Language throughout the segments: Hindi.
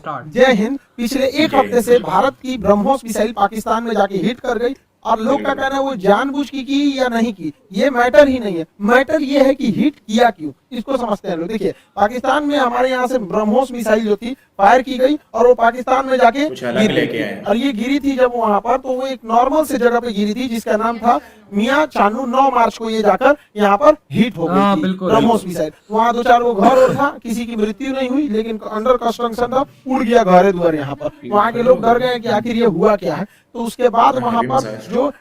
जय हिंद। पिछले एक हफ्ते से भारत की ब्रह्मोस मिसाइल पाकिस्तान में जाके हिट कर गई और लोग का कहना है वो जानबूझ की या नहीं की, ये मैटर ही नहीं है। मैटर ये है कि हिट किया क्यों, इसको समझते हैं लोग। देखिए, पाकिस्तान में हमारे यहाँ से ब्रह्मोस मिसाइल जो थी फायर की गई और वो पाकिस्तान में जाके गिर गई। और ये गिरी थी जब वहां पर, तो वो एक नॉर्मल से जगह पे गिरी थी जिसका नाम था मियां चानू। 9 मार्च को ये जाकर यहाँ पर हिट हो गई थी ब्रह्मोस मिसाइल। वहाँ 2-4 वो घर और था, किसी की मृत्यु नहीं हुई, लेकिन अंडर कंस्ट्रक्शन था, उड़ गया घरे द्वार। यहाँ पर वहाँ के लोग डर गए कि आखिर ये हुआ क्या है। तो उसके बाद वहां पर जो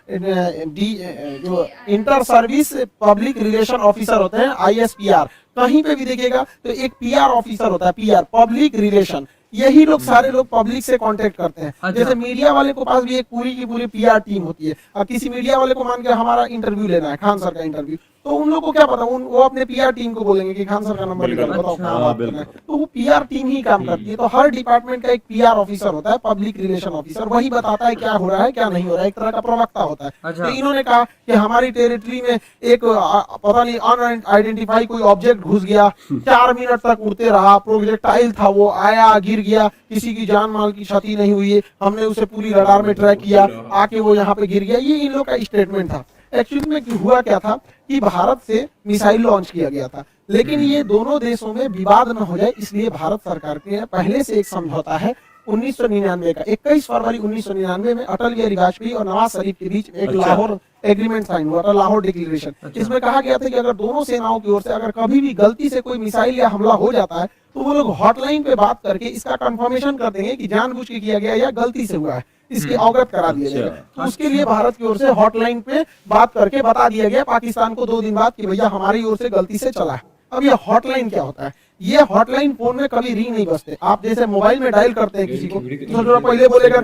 inter service public relation officer होते हैं, ISPR, कहीं पे भी देखिएगा तो एक PR ऑफिसर होता है, PR पब्लिक रिलेशन। यही लोग सारे लोग पब्लिक से कांटेक्ट करते हैं। अच्छा। जैसे मीडिया वाले को पास भी एक पूरी की पूरी PR टीम होती है। अब किसी मीडिया वाले को मान के हमारा इंटरव्यू लेना है, खान सर का इंटरव्यू, तो उन लोगों को क्या पता, वो अपने PR टीम को बोलेंगे कि खान सर का नंबर निकालो, बताओ कहाँ बात करना है। तो वो PR टीम ही काम करती है। तो हर डिपार्टमेंट का एक PR ऑफिसर होता है, पब्लिक रिलेशन ऑफिसर, वही बताता है क्या हो रहा है क्या नहीं हो रहा है, एक तरह का प्रवक्ता होता है। अच्छा। तो इन्होंने कहा कि हमारी टेरिटरी में एक पता नहीं अनआइडेंटिफाई कोई ऑब्जेक्ट घुस गया, 4 मिनट तक उड़ते रहा, प्रोजेक्टाइल था, वो आया गिर गया, किसी की जान माल की क्षति नहीं हुई है, हमने उसे पूरी रडार में ट्रैक किया, आके वो यहाँ पे गिर गया। ये इन लोग का स्टेटमेंट था। एक्चुअली में हुआ क्या था कि भारत से मिसाइल लॉन्च किया गया था, लेकिन ये दोनों देशों में विवाद न हो जाए इसलिए भारत सरकार के पहले से एक समझौता है 1999 का। 21 फरवरी 1999 में अटल बिहारी वाजपेयी और नवाज शरीफ के बीच एक लाहौर एग्रीमेंट साइन हुआ था, लाहौर डिक्लेरेशन। इसमें कहा गया था कि अगर दोनों सेनाओं की ओर से अगर कभी भी गलती से कोई मिसाइल या हमला हो जाता है तो वो लोग हॉटलाइन पे बात करके इसका कंफर्मेशन कर देंगे कि जानबूझ के किया गया या गलती से हुआ है, इसकी अवगत करा दिया जाएगा। तो उसके लिए भारत की ओर से हॉटलाइन पे बात करके बता दिया गया पाकिस्तान को 2 दिन बाद कि भैया हमारी ओर से गलती से चला है। अब ये हॉटलाइन क्या होता है? ये हॉटलाइन फोन में कभी रिंग नहीं बजते। आप जैसे मोबाइल में डायल करते हैं किसी को, तो पहले बोलेगा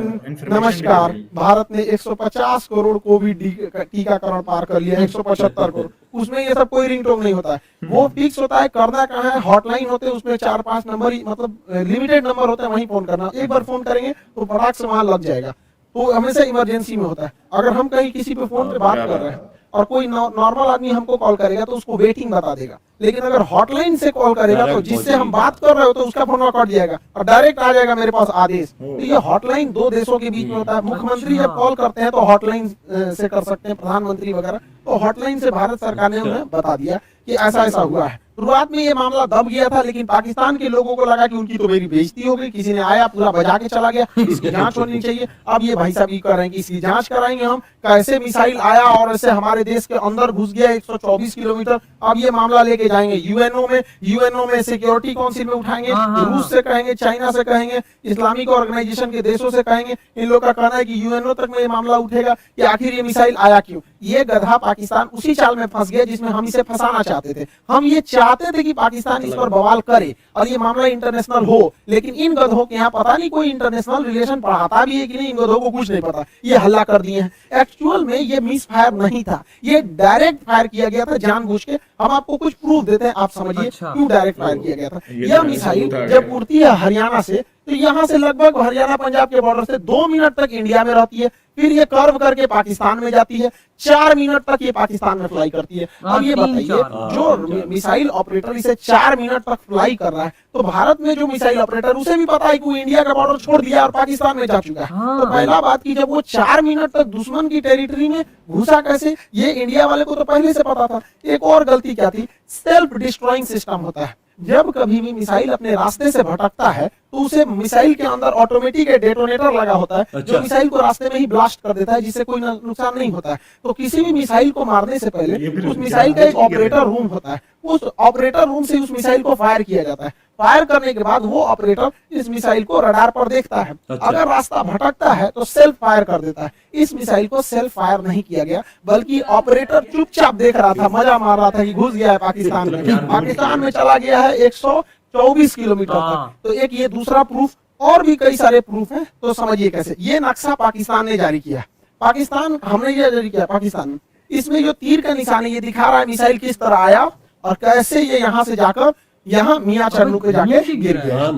नमस्कार, भारत ने 150 करोड़ कोविड टीकाकरण पार कर लिया, 175 करोड़, उसमें ये सब कोई रिंगटोन नहीं होता है। वो फिक्स होता है, करना कहाँ है, हॉटलाइन होते हैं, उसमें 4-5 नंबर, मतलब लिमिटेड नंबर होते हैं, वहीं फोन करना। एक बार फोन करेंगे तो फटाक से वहां लग जाएगा। तो हमेशा इमरजेंसी में होता है। अगर हम कहीं किसी पे फोन पे बात कर रहे हैं और कोई नॉर्मल आदमी हमको कॉल करेगा तो उसको वेटिंग बता देगा, लेकिन अगर हॉटलाइन से कॉल करेगा तो जिससे हम बात कर रहे हो तो उसका फोन कट जाएगा और डायरेक्ट आ जाएगा मेरे पास आदेश। तो ये हॉटलाइन 2 देशों के बीच में होता है। मुख्यमंत्री जब कॉल करते हैं तो हॉटलाइन से कर सकते हैं, प्रधानमंत्री वगैरह। तो हॉटलाइन से भारत सरकार ने उन्हें बता दिया कि ऐसा ऐसा हुआ है। शुरुआत में ये मामला दब गया था, लेकिन पाकिस्तान के लोगों को लगा कि उनकी तो मेरी बेइज्जती हो गई, किसी ने आया पूरा बजा के चला गया, इसकी जांच होनी चाहिए। अब ये भाई साहब ये कर रहे हैं कि इसकी जांच कराएंगे हम, कैसे मिसाइल आया और ऐसे हमारे देश के अंदर घुस गया 124 किलोमीटर। अब ये मामला लेके जाएंगे यूएनओ में सिक्योरिटी काउंसिल में उठाएंगे, रूस से कहेंगे, चाइना से कहेंगे, इस्लामिक ऑर्गेनाइजेशन के देशों से कहेंगे। इन लोग का कहना है कि यूएनओ तक में ये मामला उठेगा कि आखिर ये मिसाइल आया क्यों। ये गधा पाकिस्तान उसी चाल में फंस गया जिसमें हम इसे फंसाना चाहते थे। हम ये चाहते थे कि पाकिस्तान इस पर बवाल करे और ये मामला इंटरनेशनल हो, लेकिन इन गधों के यहाँ पता नहीं कोई इंटरनेशनल रिलेशन पढ़ाता भी है कि नहीं, इन गधों को कुछ नहीं पता, ये हल्ला कर दिए हैं। एक्चुअल में ये मिस फायर नहीं था, ये डायरेक्ट फायर किया गया था जानबूझ के। हम आपको कुछ प्रूफ देते हैं, आप समझिए क्यों डायरेक्ट फायर किया गया था। यह मिसाइल जब उड़ती है हरियाणा से, तो यहाँ से लगभग हरियाणा पंजाब के बॉर्डर से 2 मिनट तक इंडिया में रहती है, फिर ये कर्व करके पाकिस्तान में जाती है, 4 मिनट तक ये पाकिस्तान में फ्लाई करती है। अब ये बताइए, जो मिसाइल ऑपरेटर इसे 4 मिनट तक फ्लाई कर रहा है, तो भारत में जो मिसाइल ऑपरेटर उसे भी पता है कि वो इंडिया का बॉर्डर छोड़ दिया और पाकिस्तान में जा चुका है। तो पहला बात की, जब वो 4 मिनट तक दुश्मन की टेरिटरी में घुसा कैसे, ये इंडिया वाले को तो पहले से पता था। एक और गलती क्या थी, सेल्फ डिस्ट्रॉइंग सिस्टम होता है। जब कभी भी मिसाइल अपने रास्ते से भटकता है तो उसे मिसाइल के अंदर ऑटोमेटिक डेटोनेटर लगा होता है, जो मिसाइल को रास्ते में ही ब्लास्ट कर देता है, जिससे कोई नुकसान नहीं होता है। तो किसी भी मिसाइल को मारने से पहले उस मिसाइल का एक ऑपरेटर रूम होता है, उस ऑपरेटर रूम से उस मिसाइल को फायर किया जाता है। फायर करने के बाद वो ऑपरेटर इस मिसाइल को रडार पर देखता है। अगर रास्ता भटकता है तो सेल्फ फायर कर देता है। इस मिसाइल को सेल्फ फायर नहीं किया गया, बल्कि ऑपरेटर चुपचाप देख रहा था, मजा मार रहा था कि घुस गया है पाकिस्तान में। पाकिस्तान में चला गया है 124 किलोमीटर तक। तो एक ये दूसरा प्रूफ, और भी कई सारे प्रूफ हैं। तो समझिए कैसे। ये नक्शा पाकिस्तान ने जारी किया, पाकिस्तान हमने ये जारी किया पाकिस्तान। इसमें जो तीर का निशान है ये दिखा रहा है मिसाइल किस तरह आया और कैसे ये यहाँ से जाकर यहाँ मियां चन्नू पे जाके गिर गया।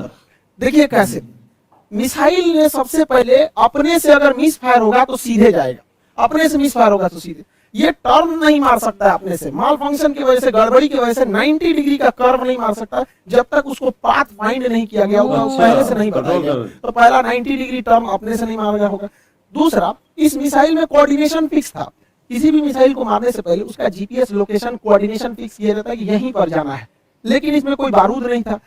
देखिए कैसे मिसाइल ने सबसे पहले अपने से अगर मिस फायर होगा तो सीधे जाएगा, अपने से मिस फायर होगा तो सीधे। ये टर्न नहीं मार सकता है अपने से, माल फंक्शन की वजह से, गड़बड़ी की वजह से 90 डिग्री का कर्व नहीं मार सकता जब तक उसको पाथ फाइंड नहीं किया गया होगा, पहले से नहीं बताया गया। तो पहला 90 डिग्री टर्न अपने से नहीं मारा गया होगा। दूसरा, इस मिसाइल में कोऑर्डिनेशन फिक्स था, किसी भी मिसाइल को मारने से पहले उसका जीपीएस लोकेशन कोऑर्डिनेशन फिक्स किया जाता है कि यहीं पर जाना है, लेकिन इसमें कोई बारूद नहीं था।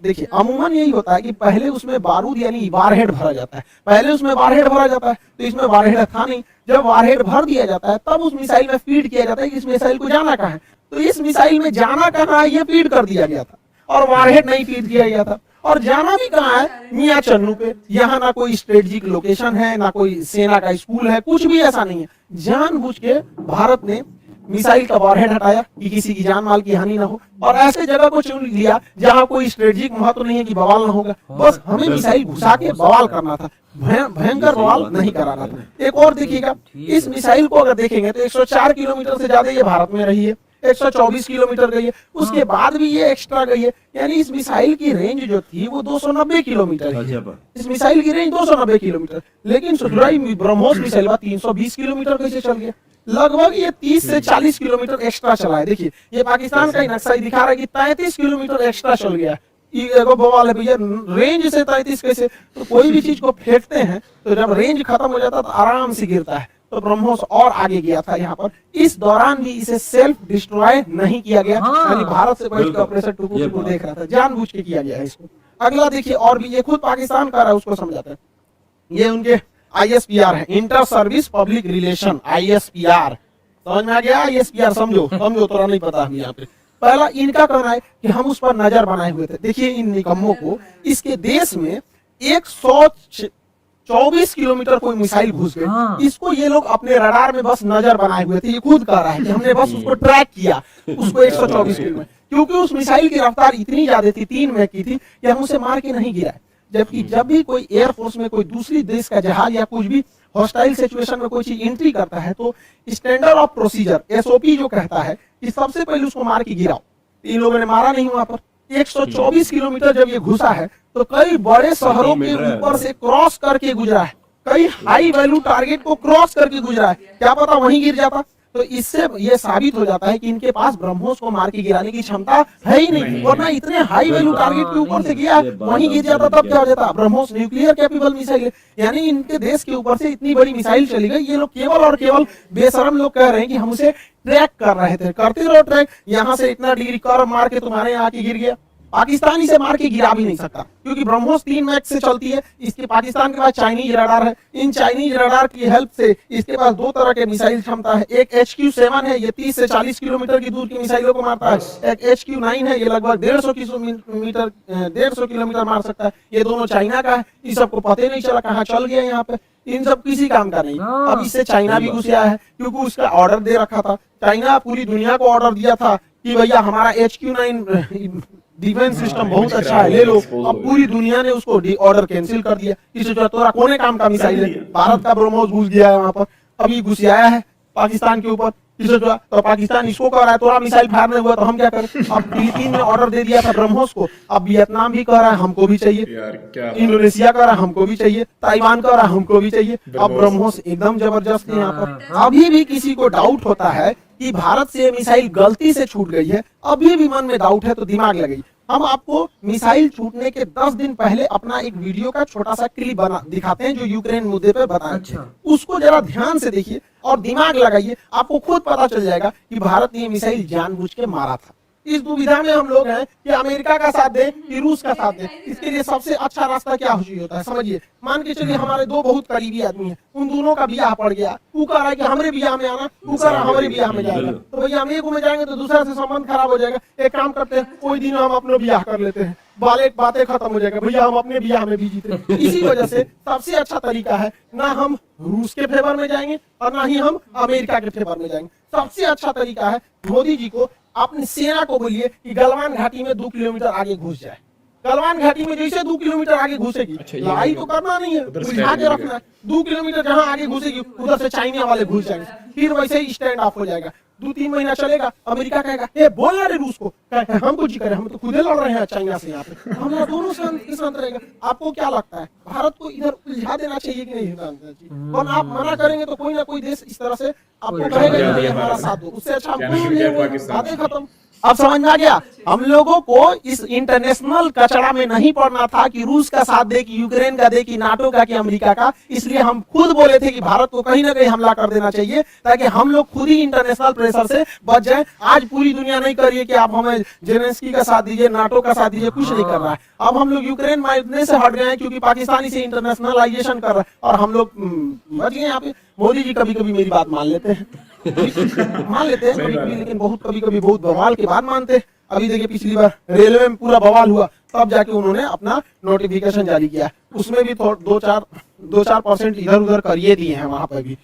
देखिए अमूमन यही होता है कि पहले उसमें बारूद यानी वारहेड भरा जाता है, पहले उसमें वारहेड भरा जाता है, तो इसमें वारहेड था नहीं। जब वारहेड भर दिया जाता है तब उस मिसाइल में फीड किया जाता है कि इस मिसाइल को जाना कहाँ है, तो इस मिसाइल में जाना कहाँ है ये फीड कर दिया गया था और वारहेड नहीं फीड किया गया था। और जाना भी कहाँ है, मियां चन्नू पे। यहाँ ना कोई स्ट्रेटेजिक लोकेशन है, ना कोई सेना का स्कूल है, कुछ भी ऐसा नहीं है। जानबूझ के भारत ने मिसाइल का वॉरहेड हटाया कि किसी की जान माल की हानि ना हो, और ऐसे जगह को चुन लिया जहां कोई स्ट्रेटेजिक महत्व नहीं है कि बवाल ना होगा, बस हमें मिसाइल घुसा के बवाल करना था, भयंकर बवाल नहीं कराना था। एक और देखिएगा, इस मिसाइल को अगर देखेंगे तो 104 किलोमीटर से ज्यादा ये भारत में रही है, 124 किलोमीटर गई है, उसके बाद भी ये एक्स्ट्रा गई है, यानी इस मिसाइल की रेंज जो थी वो 290 किलोमीटर है। इस मिसाइल की रेंज 290 किलोमीटर, लेकिन सुधराई ब्रह्मोस मिसाइल 320 किलोमीटर कैसे चल गया, लगभग ये 30 से 40 किलोमीटर एक्स्ट्रा चला है। देखिए ये पाकिस्तान का ही नक्शा दिखा रहा है कि 33 किलोमीटर एक्स्ट्रा चल गया है। ये बवाल है भैया, रेंज से 33 कैसे, तो कोई भी चीज को फेंकते हैं तो जब रेंज खत्म हो जाता है तो आराम से गिरता है, तो ब्रह्मोस और आगे गया था यहाँ पर। इस दौरान भी इसे सेल्फ डिस्ट्रॉय नहीं किया गया, यानी भारत से बैठ ऑपरेशन टुकु देख रहा था, जानबूझ के किया गया है इसको। अगला देखिए, और भी ये खुद पाकिस्तान का रहा है, उसको समझाते हैं। ये उनके ISPR है, inter service public relation, ISPR समझ में आ गया। ISPR समझो थोड़ा नहीं पता हम यहाँ पे। पहला इनका कहना है कि हम उस पर नजर बनाए हुए थे। देखिए इन निकम्मों को, इसके देश में 124 किलोमीटर कोई मिसाइल घुस गई, इसको ये लोग अपने रडार में बस नजर बनाए हुए थे। ये खुद कह रहा है कि हमने बस उसको ट्रैक किया, उसको 124 किलोमीटर, क्योंकि उस मिसाइल की रफ्तार इतनी ज्यादा थी, 3 मैक की थी, कि हम उसे मार के नहीं गिरा। जबकि जब भी कोई एयरफोर्स में कोई दूसरी देश का जहाज या कुछ भी हॉस्टाइल सिचुएशन में कोई चीज एंट्री करता है तो स्टैंडर्ड ऑफ प्रोसीजर SOP जो कहता है कि सबसे पहले उसको मार के गिराओ। इन लोगों ने मारा नहीं वहां पर। 124 किलोमीटर जब ये घुसा है तो कई बड़े शहरों के ऊपर से क्रॉस करके गुजरा है, कई हाई वैल्यू टारगेट को क्रॉस करके गुजरा है, क्या पता वहीं गिर जाता। तो इससे ये साबित हो जाता है कि इनके पास ब्रह्मोस को मार के गिराने की क्षमता है ही नहीं, वरना इतने हाई वैल्यू टारगेट के ऊपर से गया वहीं गिर जाता, तब क्या हो जाता। ब्रह्मोस न्यूक्लियर कैपेबल मिसाइल है, यानी इनके देश के ऊपर से इतनी बड़ी मिसाइल चली गई। ये लोग केवल और केवल बेशरम लोग कह रहे हैं कि हम उसे ट्रैक कर रहे थे, करते रहो ट्रैक, यहाँ से इतना डिग्री कर्व मार के तुम्हारे यहाँ आके गिर गया। पाकिस्तान इसे मार के गिरा भी नहीं सकता, क्योंकि ब्रह्मोस 3 मैक से चलती है। इसके पाकिस्तान के पास चाइनीज रडार है, इन चाइनीज रडार की हेल्प से इसके पास 2 तरह के मिसाइल क्षमता है। एक HQ-7 है, ये 30 से 40 किलोमीटर की दूर की मिसाइलों को मारता है। एक HQ-9 है, ये लगभग 150 किलोमीटर मार सकता है। ये दोनों चाइना का है, इन सबको पता ही नहीं चला कहाँ चल गया यहाँ पे, इन सब किसी काम का नहीं। अब इससे चाइना भी घुस आया है, क्योंकि उसका ऑर्डर दे रखा था। चाइना पूरी दुनिया को ऑर्डर दिया था कि भैया हमारा HQ-9 डिफेंस सिस्टम बहुत अच्छा है, ले लो। अब पूरी दुनिया ने उसको ऑर्डर कैंसिल कर दिया। इसे जो तोरा कोने काम का मिसाइल है, भारत का ब्रह्मोस घुस गया है वहां पर, अभी घुस आया है पाकिस्तान के ऊपर। इसे जो तो पाकिस्तान इसको कह रहा है तोरा मिसाइल फायर नहीं हुआ तो हम क्या करें। अब फिलीपीन ने ऑर्डर दे दिया था ब्रह्मोस को, अब वियतनाम भी कह रहा है हमको भी चाहिए, इंडोनेशिया कह रहा है हमको भी चाहिए, ताइवान कह रहा है हमको भी चाहिए। अब ब्रह्मोस एकदम जबरदस्त है यहाँ पर। अभी भी किसी को डाउट होता है कि भारत से मिसाइल गलती से छूट गई है, अभी भी मन में डाउट है तो दिमाग लगाइए। हम आपको मिसाइल छूटने के 10 दिन पहले अपना एक वीडियो का छोटा सा क्लिप बना दिखाते हैं जो यूक्रेन मुद्दे पे बताया। अच्छा। उसको जरा ध्यान से देखिए और दिमाग लगाइए, आपको खुद पता चल जाएगा कि भारत ने मिसाइल जानबूझ के मारा था। इस दुविधा में हम लोग हैं कि अमेरिका का साथ दें कि रूस का साथ दें। इसके लिए सबसे अच्छा रास्ता क्या होता है समझिए। मान के चलिए हमारे 2 बहुत करीबी आदमी हैं, उन दोनों का ब्याह पड़ गया, तू कह रहा है कि हमारे ब्याह में आना, तू कह रहा है हमारे ब्याह में जाएगा, तो भैया हम एक में जाएंगे तो दूसरा से संबंध खराब हो जाएगा। एक काम करते हैं, कोई दिन हम अपने ब्याह कर लेते हैं, बातें खत्म हो जाएगा, भैया हम अपने ब्याह में भी जीते। इसी वजह से सबसे अच्छा तरीका है ना हम रूस के फेवर में जाएंगे और ना ही हम अमेरिका के फेवर में जाएंगे। सबसे अच्छा तरीका है मोदी जी को अपनी सेना को बोलिए कि गलवान घाटी में 2 किलोमीटर आगे घुस जाए। गलवान घाटी में जैसे 2 किलोमीटर आगे घुसेगी, लड़ाई तो करना नहीं है, उलझा के रखना है। 2 किलोमीटर जहां आगे घुसेगी उधर से चाइना वाले घुस जाएंगे, फिर वैसे ही स्टैंड ऑफ हो जाएगा। 2-3 महीना चलेगा, अमेरिका कहेगा ए बोल रे रूस को, हमको जी करे, हम तो खुदे लड़ रहे हैं चाइना से, यहाँ पे हमारा दोनों शांत के साथ रहेगा। आपको क्या लगता है भारत को इधर उलझा देना चाहिए कि नहीं देना चाहिए? और आप मना करेंगे तो कोई ना कोई देश इस तरह से आपको कहेगा कि हमारा साथ दो, उससे अच्छा बातें खत्म। अब समझ में आ गया? हम लोगों को इस इंटरनेशनल कचरा में नहीं पड़ना था कि रूस का साथ दे, कि यूक्रेन का दे, कि नाटो का, कि अमेरिका का। इसलिए हम खुद बोले थे कि भारत को कहीं ना कहीं हमला कर देना चाहिए, ताकि हम लोग खुद ही इंटरनेशनल प्रेशर से बच जाए। आज पूरी दुनिया नहीं कर रही है कि आप हमें जेलेंस्की का साथ दीजिए, नाटो का साथ दीजिए, कुछ नहीं कर रहा है। अब हम लोग यूक्रेन मारने से हट गए हैं क्योंकि पाकिस्तान इसे इंटरनेशनलाइजेशन कर रहा है, और हम लोग बच गए यहाँ पे। मोदी जी कभी कभी मेरी बात मान लेते हैं, मान लेते हैं कभी कभी, लेकिन कभी कभी बहुत बवाल की बात मानते हैं। अभी देखिए पिछली बार रेलवे में पूरा बवाल हुआ, तब जाके उन्होंने अपना नोटिफिकेशन जारी किया, उसमें भी 2-4% इधर उधर करिए दिए हैं वहां पर भी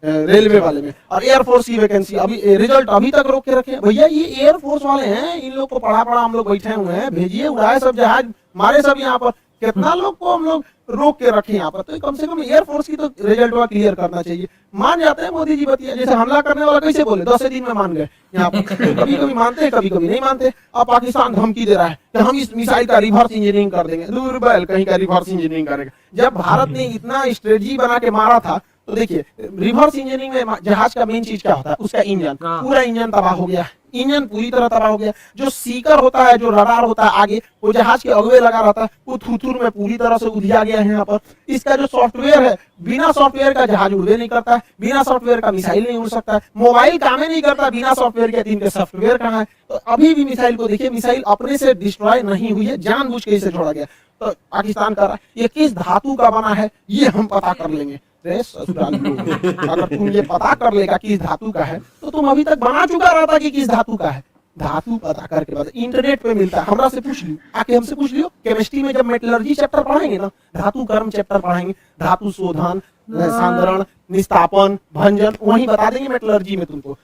रेलवे वाले में। और एयरफोर्स की वैकेंसी अभी रिजल्ट अभी तक रोक के रखे। भैया ये एयरफोर्स वाले हैं, इन लोग को पढ़ा हम लोग बैठे हुए हैं, भेजिए, उड़ाए सब जहाज, मारे सब यहाँ पर। कितना लोग को हम लोग रोक के रखे यहाँ पर, तो कम से कम एयरफोर्स की तो रिजल्ट क्लियर करना चाहिए। मान जाते हैं मोदी जी बतिया, जैसे हमला करने वाला कैसे बोले 10 दिन में मान गए यहाँ पर। कभी कभी मानते हैं, कभी कभी नहीं मानते। अब पाकिस्तान धमकी दे रहा है कि हम इस मिसाइल का रिवर्स इंजीनियरिंग कर देंगे। दूरबैल कहीं का रिवर्स इंजीनियरिंग करेगा, जब भारत ने इतना स्ट्रेटजी बना के मारा था। तो देखिए रिवर्स इंजीनियरिंग में जहाज का मेन चीज क्या होता है, उसका इंजन, पूरा इंजन तबाह हो गया, इंजन पूरी तरह तबाह हो गया। जो सीकर होता है, जो रडार होता है आगे, वो जहाज के अगवे लगा रहता है, वो थूथूर में पूरी तरह से उधिया गया है यहाँ पर। इसका जो सॉफ्टवेयर है, बिना सॉफ्टवेयर का जहाज उड़े नहीं करता है, बिना सॉफ्टवेयर का मिसाइल नहीं उड़ सकता है, मोबाइल काम ही नहीं करता बिना सॉफ्टवेयर के। इनके सॉफ्टवेयर कहाँ है? तो अभी भी मिसाइल को देखिए, मिसाइल अपने से डिस्ट्रॉय नहीं हुई है, जानबूझ के इसे छोड़ा गया। तो पाकिस्तान कर रहा है, ये किस धातु का बना है ये हम पता कर लेंगे। अगर तुम ये पता कर लेगा किस धातु का है, तो तुम अभी तक बना चुका रहता कि किस धातु का है। धातु पता करके बाद इंटरनेट पे मिलता है, हमरा से पूछ लियो, आके हमसे पूछ लियो। केमिस्ट्री में जब मेटलर्जी चैप्टर पढ़ाएंगे ना, धातु कर्म चैप्टर पढ़ाएंगे, धातु शोधन, सांद्रण, निस्तापन, भंजन, वही बता देंगे मेटलर्जी में तुमको।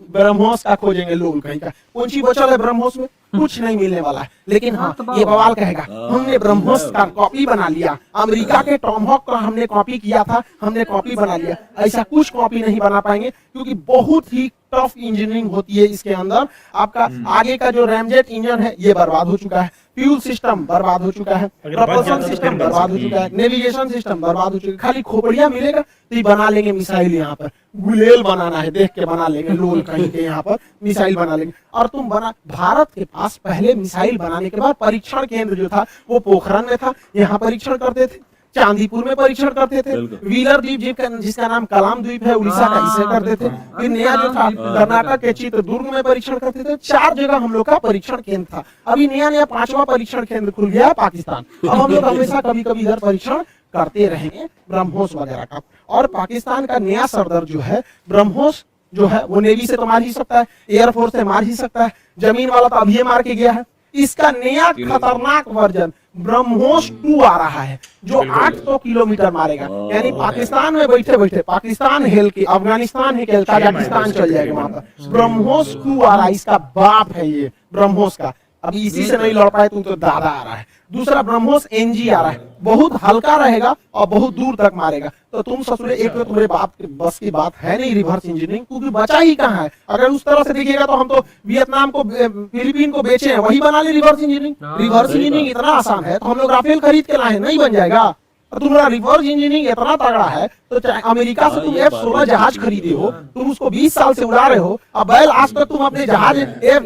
ब्रह्मोस का खोजेंगे लोग, कहीं का कौन सी बचल है ब्रह्मोस में, कुछ नहीं मिलने वाला है। लेकिन हाँ, ये बवाल कहेगा हमने ब्रह्मोस का कॉपी बना लिया, अमेरिका के टॉमहॉक का हमने कॉपी किया था, हमने कॉपी बना लिया। ऐसा कुछ कॉपी नहीं बना पाएंगे, क्योंकि बहुत ही टफ इंजीनियरिंग होती है इसके अंदर। आपका आगे का जो रैमजेट इंजन है ये बर्बाद हो चुका है, फ्यूल सिस्टम बर्बाद हो चुका है, प्रपल्शन सिस्टम बर्बाद हो चुका है, नेविगेशन सिस्टम बर्बाद हो चुका है। खाली खोपड़िया मिलेगा तो ये बना लेंगे मिसाइल। यहाँ पर गुलेल बनाना है, देख के बना लेंगे, लोल कहीं के यहाँ पर मिसाइल बना लेंगे। और तुम बना, भारत के पास पहले मिसाइल बनाने के बाद परीक्षण केंद्र जो था वो पोखरण में था, यहाँ परीक्षण करते थे, चांदीपुर में परीक्षण करते थे, व्हीलर द्वीप जिसका नाम कलाम द्वीप है उड़ीसा का, इसे करते थे। फिर नया जो था कर्नाटक के चित्रदुर्ग में परीक्षण करते थे। 4 जगह हम लोग का परीक्षण केंद्र था। अभी नया 5वां परीक्षण केंद्र खुल गया है पाकिस्तान। अब हम लोग हमेशा कभी कभी इधर परीक्षण करते रहेंगे ब्रह्मोस वगैरह का। और पाकिस्तान का नया सरदर जो है ब्रह्मोस जो है, वो नेवी से तो मार ही सकता है, एयरफोर्स से मार ही सकता है, जमीन वाला तो अभी मार के गया है। इसका नया खतरनाक वर्जन ब्रह्मोस 2 आ रहा है, जो 800 किलोमीटर मारेगा। यानी पाकिस्तान में बैठे बैठे पाकिस्तान हेल के, अफगानिस्तान हेल, ताजिकिस्तान चल जाएगा वहां पर। ब्रह्मोस 2 आ रहा है, इसका बाप है ये ब्रह्मोस का। अभी इसी से नहीं लड़ पाए तुम, तो दादा आ रहा है। दूसरा ब्रह्मोस NG आ रहा है, बहुत हल्का रहेगा और बहुत दूर तक मारेगा। तो तुम ससुरे, एक तो तुम्हारे बाप के बस की बात है नहीं रिवर्स इंजीनियरिंग, क्योंकि बचा ही कहाँ है। अगर उस तरह से देखिएगा तो हम तो वियतनाम को, फिलीपीन को बेचे हैं, वही बना ले रिवर्स इंजीनियरिंग। रिवर्स इंजीनियरिंग इतना आसान है तो हम लोग राफेल खरीद के लाए, नहीं बन जाएगा। और तुम्हारा रिवर्स इंजीनियरिंग इतना तगड़ा है तो अमेरिका से तुम F-16 जहाज खरीदे हो, तुम उसको 20 साल से उड़ा रहे हो। अब बैल आज तक तुम अपने जहाज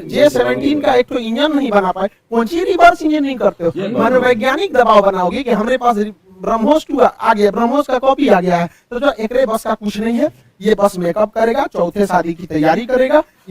J-17 का एक तो इंजन नहीं बना पाए, कौन सी रिवर्स इंजीनियरिंग करते हो? मनोवैज्ञानिक दबाव बनाओगे कि हमारे पास ब्रह्मोस 2 आ गया, ब्रह्मोस का कॉपी आ गया है, तो जो एकरे बस का कुछ नहीं है। ये बस मेकअप करेगा, चौथे शादी की तैयारी करेगा।